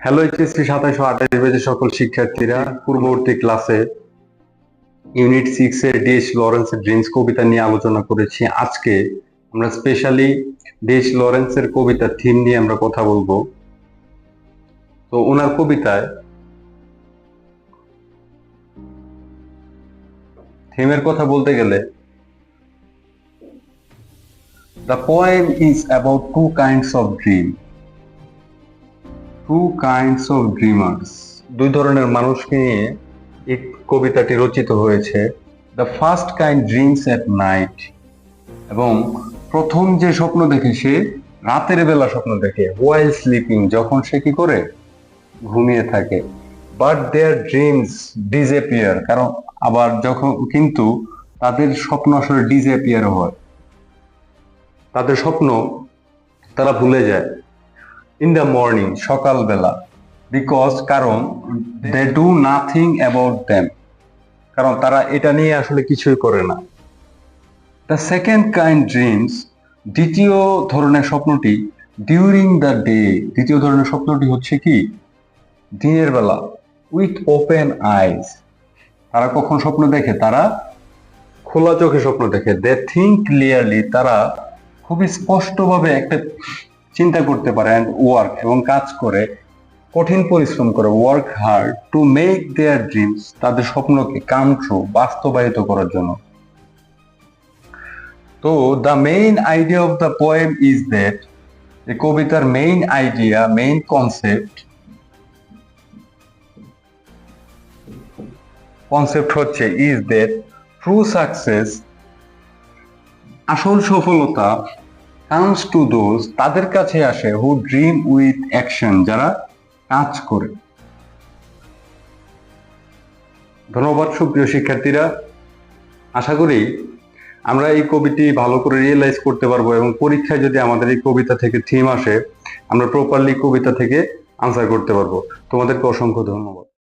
Hello HSC 2728 ব্যাচের সকল শিক্ষার্থীরা, পূর্ববর্তী ক্লাসে ইউনিট 6 এর ডি.এইচ. লরেন্সের ড্রিমস কবিতা নিয়ে আলোচনা করেছি। আজকে আমরা স্পেশালি ডি.এইচ. লরেন্সের কবিতার থিম নিয়ে আমরা কথা বলবো। তো ওনার কবিতায় থিমের কথা বলতে গেলে, the poem is about two kinds of dream. Two kinds of dreamers. দুই ধরনের মানুষকে নিয়ে এই কবিতাটি রচিত হয়েছে। The first kind dreams at night. এবং প্রথম যে স্বপ্ন দেখে সে রাতের বেলা স্বপ্ন দেখে, while sleeping, যখন সে কি করে ঘুমিয়ে থাকে। But their dreams disappear, কারণ আবার যখন কিন্তু তাদের স্বপ্ন আসলে disappear হয়, তাদের স্বপ্ন তারা ভুলে যায়। ইন দ্য মর্নিং, সকালবেলা, বিকজ কারণ they do nothing about them, কারণ তারা এটা নিয়ে আসলে কিছুই করে না। দ্য সেকেন্ড কাইন্ড ড্রিমস, দ্বিতীয় ধরনের স্বপ্নটি, ডিউরিং দ্য ডে, দ্বিতীয় ধরনের স্বপ্নটি হচ্ছে কি দিনের বেলা, উইথ ওপেন আইজ, তারা কখন স্বপ্ন দেখে, তারা খোলা চোখে স্বপ্ন দেখে। দে থিঙ্ক ক্লিয়ারলি, তারা খুবই স্পষ্টভাবে একটা চিন্তা করতে পারে, অ্যান্ড ওয়ার্ক, এবং কাজ করে, কঠিন পরিশ্রম করে, work hard to make their dreams, তাদের স্বপ্নকে কাম ট্রু, বাস্তবায়িত করার জন্য। তো the main idea of the poem is that, এই কবিতার মেইন আইডিয়া, মেইন কনসেপ্ট হচ্ছে ইজ দ্যাট ট্রু সাকসেস, আসল সফলতা, comes to those, তাদের কাছে আসে, who dream with action, যারা কাজ করে। ধন্যবাদ সুপ্রিয় শিক্ষার্থীরা, আশা করি আমরা এই কবিটি ভালো করে রিয়েলাইজ করতে পারবো, এবং পরীক্ষায় যদি আমাদের এই কবিতা থেকে থিম আসে, আমরা প্রপারলি কবিতা থেকে আনসার করতে পারবো। তোমাদেরকে অসংখ্য ধন্যবাদ।